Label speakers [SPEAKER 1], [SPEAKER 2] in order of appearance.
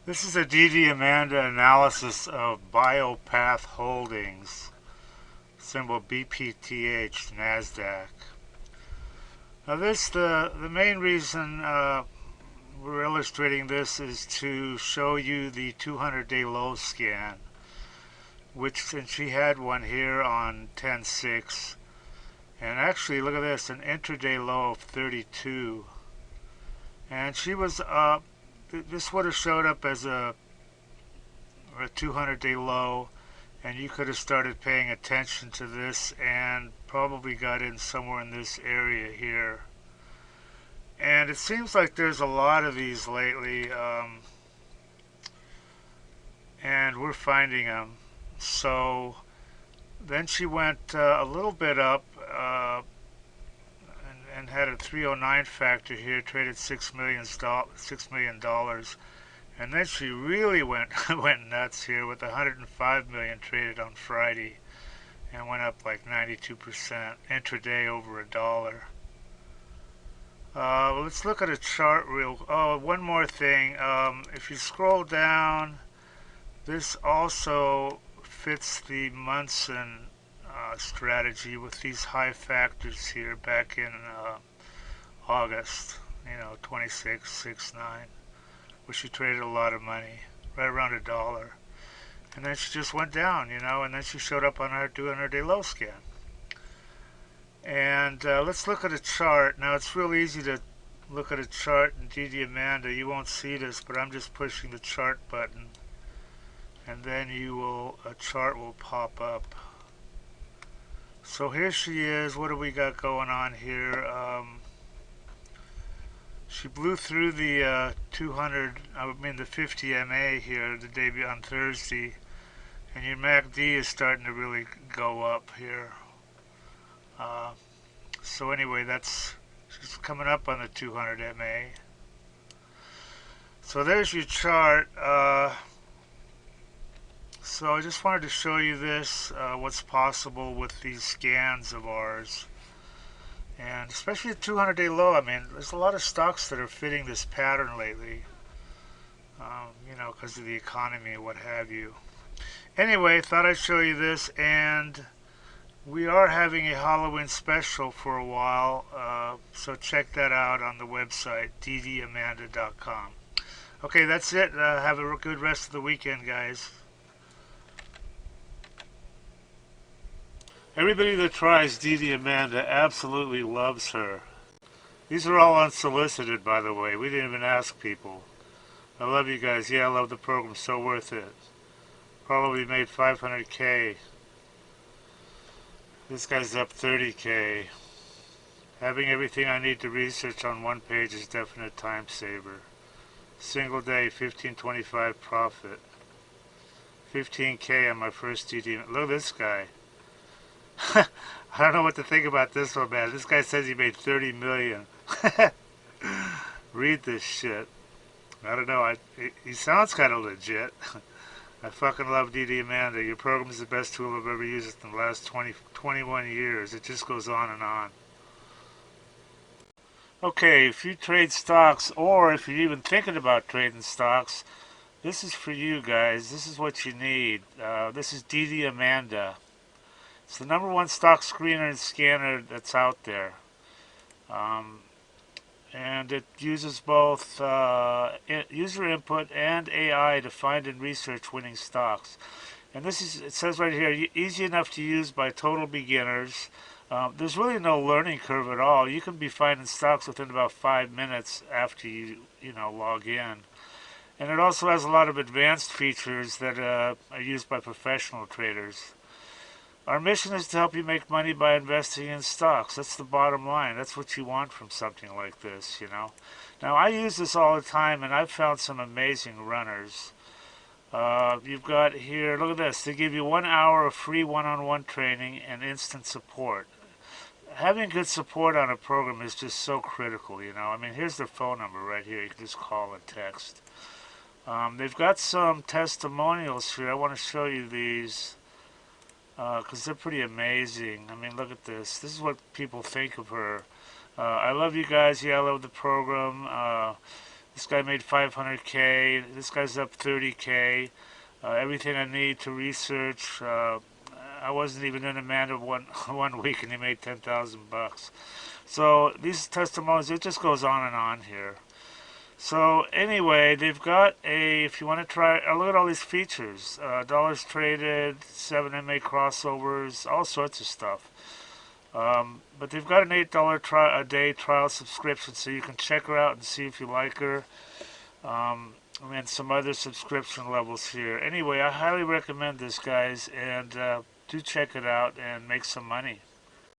[SPEAKER 1] This is a DDAmanda analysis of Biopath Holdings, symbol BPTH, NASDAQ. Now the main reason we're illustrating this is to show you the 200-day low scan, and she had one here on 10/6, and actually look at this, an intraday low of 32, and she was up. This would have showed up as a 200-day low, and you could have started paying attention to this and probably got in somewhere in this area here. And it seems like there's a lot of these lately, and we're finding them. So then she went a little bit up and had a 309 factor here, traded $6 million, and then she really went nuts here with 105 million traded on Friday, and went up like 92% intraday over $1. Let's look at a chart one more thing. If you scroll down, this also fits the Munson strategy with these high factors here back in August, 26.69, where she traded a lot of money, right around $1. And then she just went down, and then she showed up on our 200-day low scan. And let's look at a chart. Now, it's real easy to look at a chart in DDAmanda. You won't see this, but I'm just pushing the chart button, and then a chart will pop up. So here she is. What do we got going on here? She blew through the the 50 MA here the day on Thursday, and your MACD is starting to really go up here. So anyway, she's coming up on the 200 MA. So there's your chart. So I just wanted to show you this, what's possible with these scans of ours. And especially the 200-day low, I mean, there's a lot of stocks that are fitting this pattern lately, because of the economy and what have you. Anyway, thought I'd show you this, and we are having a Halloween special for a while, so check that out on the website, DDAmanda.com. Okay, that's it. Have a good rest of the weekend, guys. Everybody that tries DDAmanda absolutely loves her. These are all unsolicited, by the way. We didn't even ask people. I love you guys. Yeah, I love the program. So worth it. Probably made 500K. This guy's up 30K. Having everything I need to research on one page is definite time saver. Single day, 1525 profit. 15K on my first DD. Look at this guy. I don't know what to think about this one, man. This guy says he made 30 million. Read this shit. I don't know. He sounds kind of legit. I fucking love DDAmanda. Your program is the best tool I've ever used in the last 21 years. It just goes on and on. Okay, if you trade stocks, or if you're even thinking about trading stocks, this is for you guys. This is what you need. This is DDAmanda. It's the #1 stock screener and scanner that's out there. And it uses both user input and AI to find and research winning stocks. And it says right here, easy enough to use by total beginners. There's really no learning curve at all. You can be finding stocks within about 5 minutes after you log in. And it also has a lot of advanced features that are used by professional traders. Our mission is to help you make money by investing in stocks. That's the bottom line. That's what you want from something like this, Now, I use this all the time, and I've found some amazing runners. You've got here, look at this. They give you 1 hour of free one-on-one training and instant support. Having good support on a program is just so critical, I mean, here's their phone number right here. You can just call and text. They've got some testimonials here. I want to show you these, because they're pretty amazing. I mean, look at this. This is what people think of her. I love you guys. Yeah, I love the program. This guy made 500K. This guy's up 30K. Everything I need to research. I wasn't even in Amanda one week, and he made 10,000 bucks. So these testimonials, it just goes on and on here. So anyway, they've got if you want to try, look at all these features. Dollars traded, 7MA crossovers, all sorts of stuff. But they've got an $8 a day trial subscription, so you can check her out and see if you like her. And then some other subscription levels here. Anyway, I highly recommend this, guys, and do check it out and make some money.